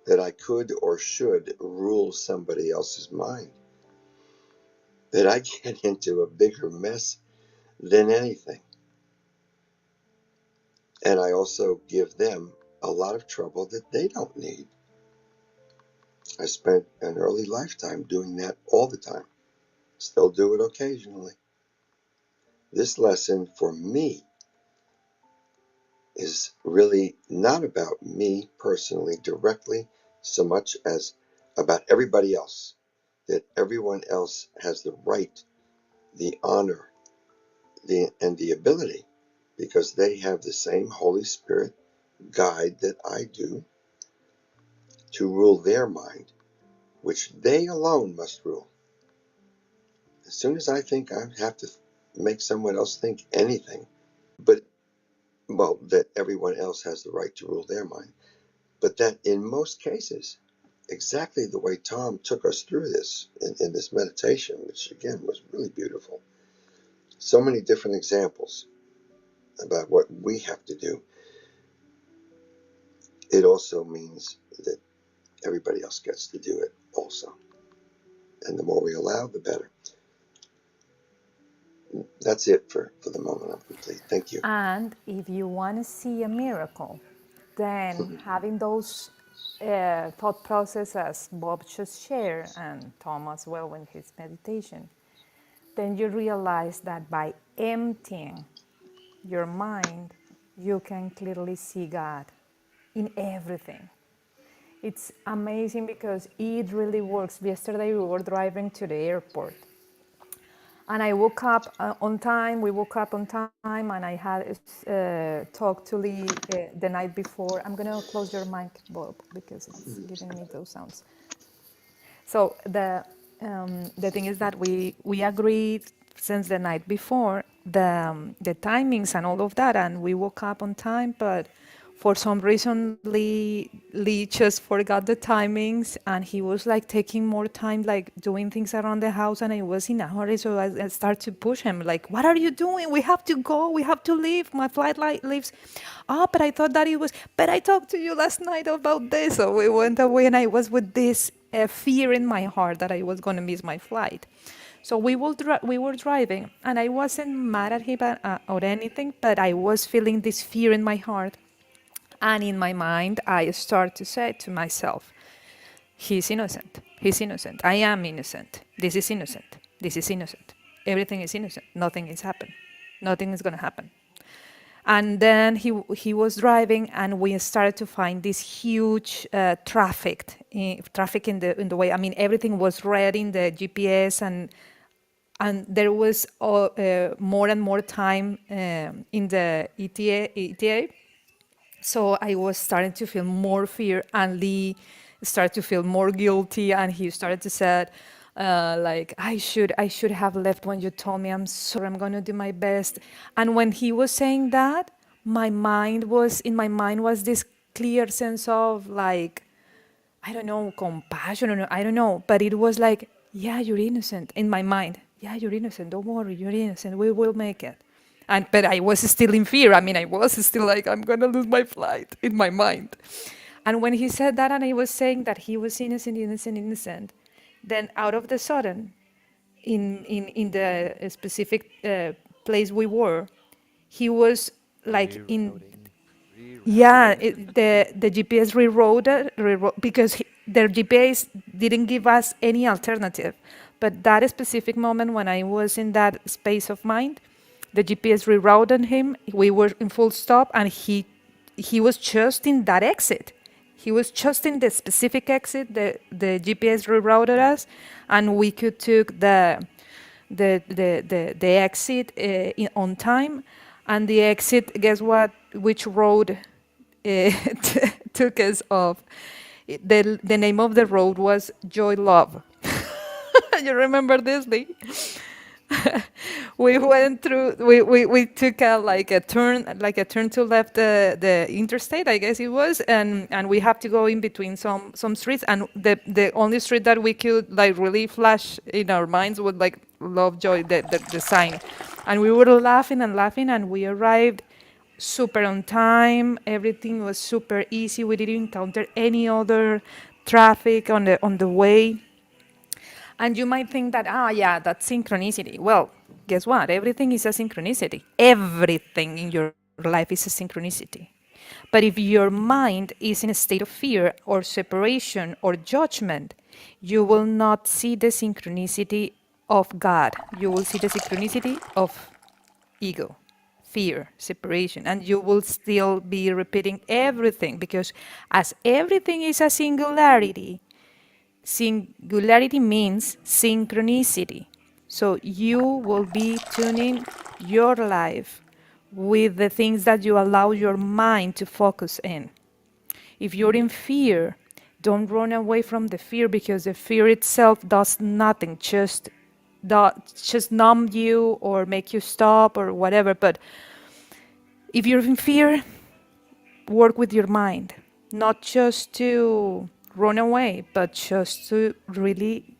that I could or should rule somebody else's mind that I get into a bigger mess than anything. And I also give them a lot of trouble that they don't need. I spent an early lifetime doing that all the time. Still do it occasionally. This lesson for me is really not about me personally directly so much as about everybody else. That everyone else has the right, the honor, and the ability, because they have the same Holy Spirit guide that I do, to rule their mind, which they alone must rule. As soon as I think I have to make someone else think anything, but, well, that everyone else has the right to rule their mind, but that in most cases, exactly the way Tom took us through this in this meditation, which again was really beautiful. So many different examples about what we have to do. It also means that everybody else gets to do it also. And the more we allow, the better. That's it for the moment. I'm complete. Thank you. And if you want to see a miracle, then having those thought process as Bob just shared, and Tom as well in his meditation, then you realize that by emptying your mind, you can clearly see God in everything. It's amazing because it really works. Yesterday we were driving to the airport and I woke up on time. We woke up on time, and I had talked to Lee the night before. I'm gonna close your mic, Bob, because it's giving me those sounds. So the thing is that we agreed since the night before the timings and all of that, and we woke up on time. But for some reason, Lee just forgot the timings, and he was like taking more time, like doing things around the house, and I was in a hurry, so I started to push him, like, "What are you doing? We have to go. We have to leave. My flight leaves." Oh, but I thought that it was. But I talked to you last night about this, so we went away, and I was with this fear in my heart that I was going to miss my flight. So we were driving, and I wasn't mad at him or anything, but I was feeling this fear in my heart. And in my mind, I start to say to myself, he's innocent. He's innocent. I am innocent. This is innocent. This is innocent. Everything is innocent. Nothing is happened. Nothing is going to happen. And then he was driving, and we started to find this huge traffic in the way. I mean, everything was red in the GPS, and there was more and more time in the ETA. So I was starting to feel more fear, and Lee started to feel more guilty, and he started to say, like, I should have left when you told me. I'm sorry. I'm gonna do my best. And when he was saying that, in my mind was this clear sense of, like, I don't know, compassion, or I don't know, but it was like, yeah, you're innocent in my mind. Yeah, you're innocent. Don't worry, you're innocent. We will make it. But I was still in fear. I mean, I was still like, I'm gonna lose my flight in my mind. And when he said that, and he was saying that he was innocent, innocent, innocent, then out of the sudden, in the specific place we were, he was like in, Rerouting. yeah, Rerouting. the GPS rewrote because their GPS didn't give us any alternative. But that specific moment when I was in that space of mind, the GPS rerouted him. We were in full stop, and he was just in that exit. He was just in the specific exit. The GPS rerouted us, and we could took the exit on time. And the exit, guess what? Which road took us off? The name of the road was Joy Love. You remember this, Lee? We went through. We took a turn to left the interstate, I guess it was, and we have to go in between some streets, and the only street that we could like really flash in our minds was like Lovejoy, the sign, and we were laughing and laughing, and we arrived super on time. Everything was super easy. We didn't encounter any other traffic on the way. And you might think that, yeah, that's synchronicity. Well, guess what? Everything is a synchronicity. Everything in your life is a synchronicity. But if your mind is in a state of fear or separation or judgment, you will not see the synchronicity of God. You will see the synchronicity of ego, fear, separation, and you will still be repeating everything, because as everything is a singularity, singularity means synchronicity. So you will be tuning your life with the things that you allow your mind to focus in. If you're in fear, don't run away from the fear, because the fear itself does nothing, just numb you or make you stop or whatever. But if you're in fear, work with your mind, not just to run away, but just to really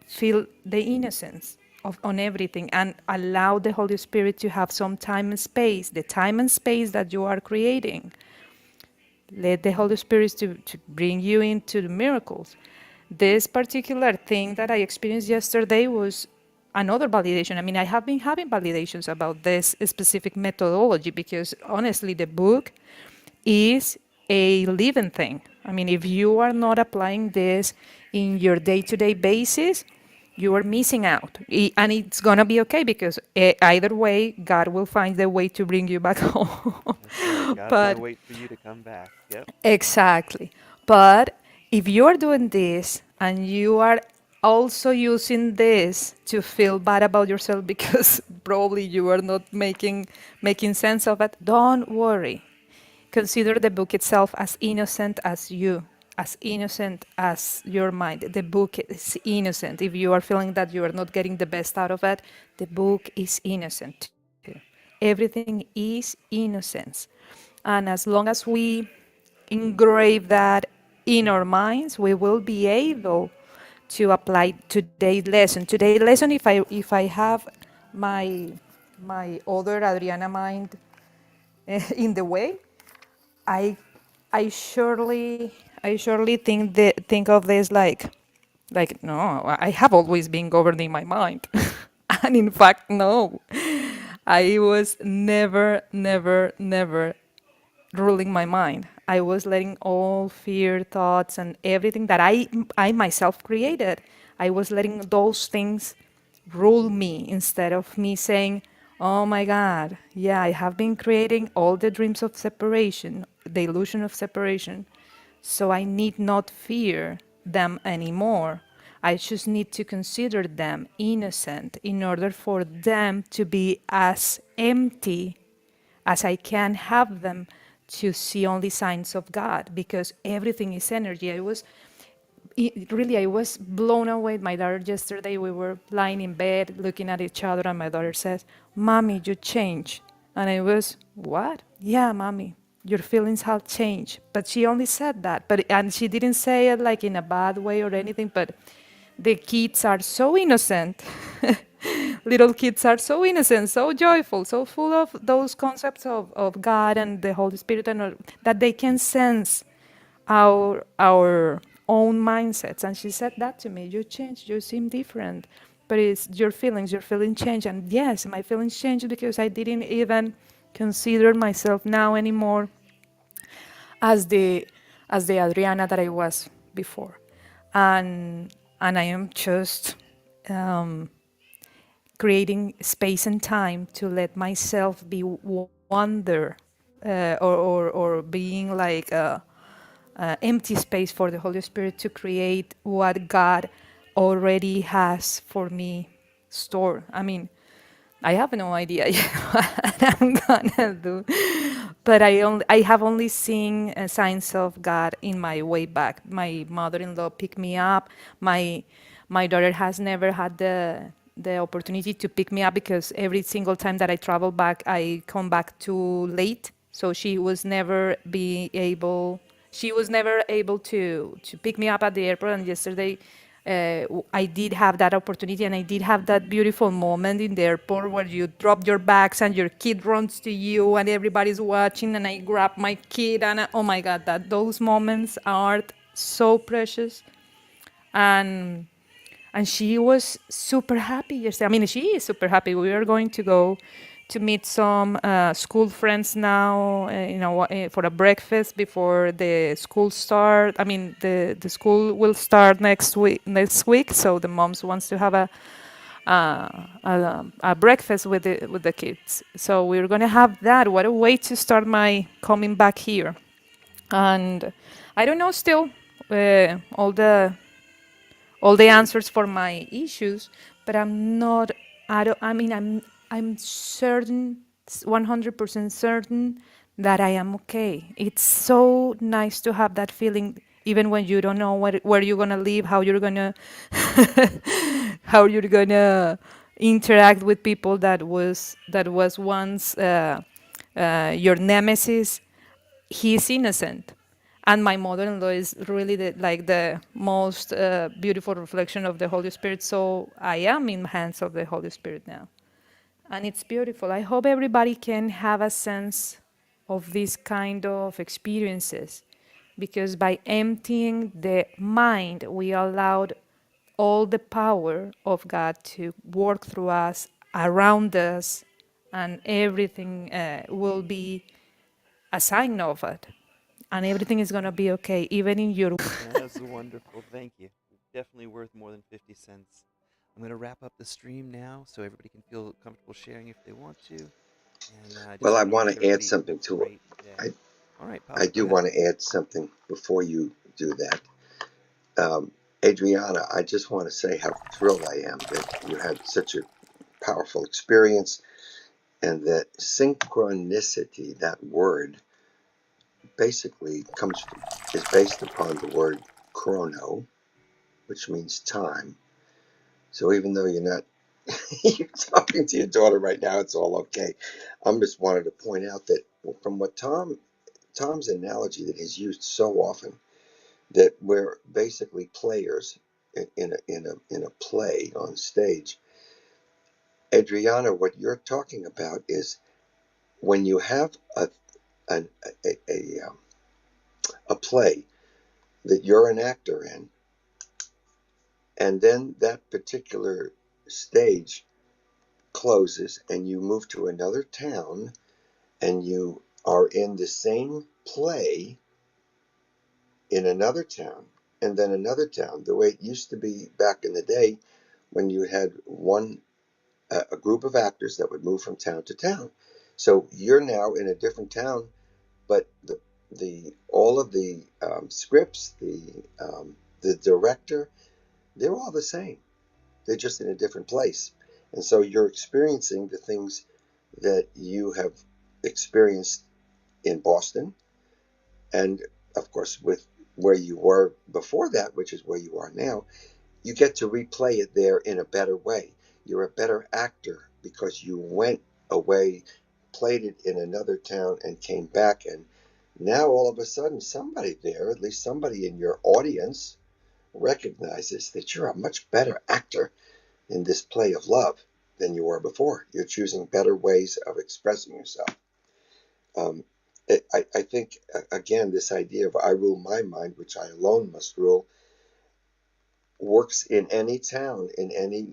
feel the innocence on everything, and allow the Holy Spirit to have some time and space, the time and space that you are creating. Let the Holy Spirit to bring you into the miracles. This particular thing that I experienced yesterday was another validation. I mean, I have been having validations about this specific methodology, because honestly, the book is a living thing. I mean, if you are not applying this in your day-to-day basis, you are missing out. And it's going to be okay, because either way, God will find the way to bring you back home. That's right. God's gonna But wait for you to come back. Yep. exactly. But if you are doing this and you are also using this to feel bad about yourself because probably you are not making sense of it, don't worry. Consider the book itself as innocent as you, as innocent as your mind. The book is innocent. If you are feeling that you are not getting the best out of it, the book is innocent too. Everything is innocence. And as long as we engrave that in our minds, we will be able to apply today's lesson. Today's lesson, if I have my other Adriana mind in the way, I I surely think of this like no, I have always been governing my mind. And in fact, no. I was never ruling my mind. I was letting all fear, thoughts, and everything that I myself created, I was letting those things rule me, instead of me saying, Oh my God. Yeah, I have been creating all the dreams of separation, the illusion of separation. So I need not fear them anymore. I just need to consider them innocent in order for them to be as empty as I can have them to see only signs of God because everything is energy. Really, I was blown away. My daughter yesterday, we were lying in bed looking at each other, and my daughter says, "Mommy, you changed." And I was, "What?" "Yeah, Mommy, your feelings have changed." But she only said that, and she didn't say it like in a bad way or anything, but the kids are so innocent. Little kids are so innocent, so joyful, so full of those concepts of God and the Holy Spirit, and that they can sense our own mindsets. And she said that to me, "You changed, you seem different, but it's your feelings change." And yes, my feelings changed because I didn't even consider myself now anymore as the Adriana that I was before. And I am just um, creating space and time to let myself be wonder, or being like empty space for the Holy Spirit to create what God already has for me stored. I mean, I have no idea yet what I'm gonna do, but I have only seen signs of God in my way back. My mother-in-law picked me up. My daughter has never had the opportunity to pick me up because every single time that I travel back, I come back too late. So she was never able to pick me up at the airport. And yesterday, I did have that opportunity, and I did have that beautiful moment in the airport where you drop your bags and your kid runs to you and everybody's watching, and I grab my kid, and oh my God, those moments are so precious. And she was super happy yesterday. I mean, she is super happy. We are going to go to meet some school friends now, for a breakfast before the school start. I mean, the school will start next week. So the moms wants to have a breakfast with the kids. So we're gonna have that. What a way to start my coming back here. And I don't know still all the answers for my issues, but I'm not. I don't. I mean, I'm certain, 100% certain that I am okay. It's so nice to have that feeling, even when you don't know where you're gonna live, how you're gonna how you're gonna interact with people that was once your nemesis. He's innocent, and my mother-in-law is really the most beautiful reflection of the Holy Spirit. So I am in the hands of the Holy Spirit now, and it's beautiful. I hope everybody can have a sense of these kind of experiences, because by emptying the mind, we allowed all the power of God to work through us, around us, and everything will be a sign of it, and everything is gonna be okay, even in your. That's wonderful. Thank you. Definitely worth more than 50 cents. I'm going to wrap up the stream now so everybody can feel comfortable sharing if they want to. And I just Well, I want to want wish to add everybody a something to it. great I, day. All right, I Papa, go do ahead. want to add something before you do that. Adriana, I just want to say how thrilled I am that you had such a powerful experience, and that synchronicity, that word, basically is based upon the word chrono, which means time. So even though you're not you're talking to your daughter right now, it's all okay. I'm just wanted to point out that from what Tom's analogy that he's used so often, that we're basically players in a play on stage. Adriana, what you're talking about is when you have a, a, a, um, a play that you're an actor in, and then that particular stage closes and you move to another town and you are in the same play in another town and then another town, the way it used to be back in the day when you had one a group of actors that would move from town to town. So you're now in a different town, but the all of the scripts, the director, they're all the same. They're just in a different place, and so you're experiencing the things that you have experienced in Boston, and of course with where you were before that, which is where you are now. You get to replay it there in a better way. You're a better actor because you went away, played it in another town, and came back. And now all of a sudden, somebody there, at least somebody in your audience, recognizes that you're a much better actor in this play of love than you were before. You're choosing better ways of expressing yourself. Um, I think, again, this idea of I rule my mind, which I alone must rule, works in any town, in any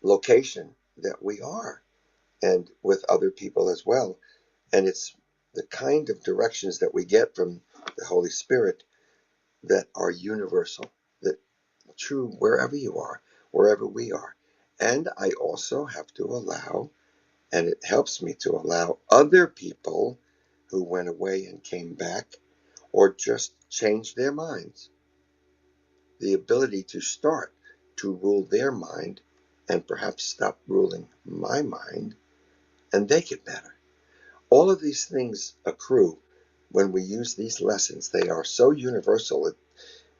location that we are, and with other people as well. And it's the kind of directions that we get from the Holy Spirit that are universal, that true wherever you are, wherever we are. And I also have to allow, and it helps me to allow other people who went away and came back or just changed their minds the ability to start to rule their mind and perhaps stop ruling my mind, and they get better. All of these things accrue when we use these lessons. They are so universal,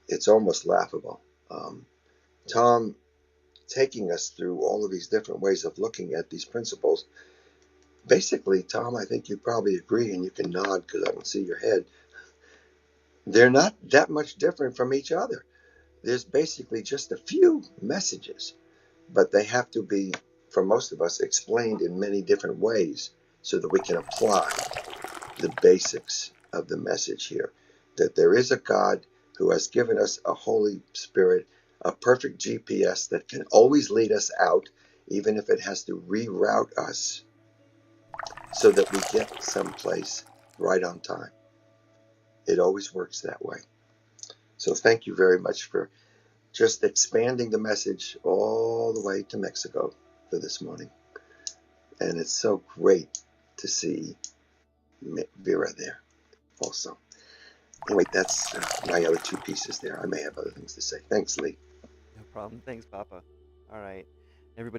it's almost laughable. Tom taking us through all of these different ways of looking at these principles. Basically, Tom, I think you probably agree, and you can nod because I can see your head. They're not that much different from each other. There's basically just a few messages, but they have to be, for most of us, explained in many different ways so that we can apply the basics of the message here. That there is a God who has given us a Holy Spirit, a perfect GPS that can always lead us out, even if it has to reroute us so that we get someplace right on time. It always works that way. So thank you very much for just expanding the message all the way to Mexico for this morning. And it's so great to see Vera there also. Anyway, that's my other two pieces there. I may have other things to say. Thanks, Lee. No problem. Thanks, Papa. All right.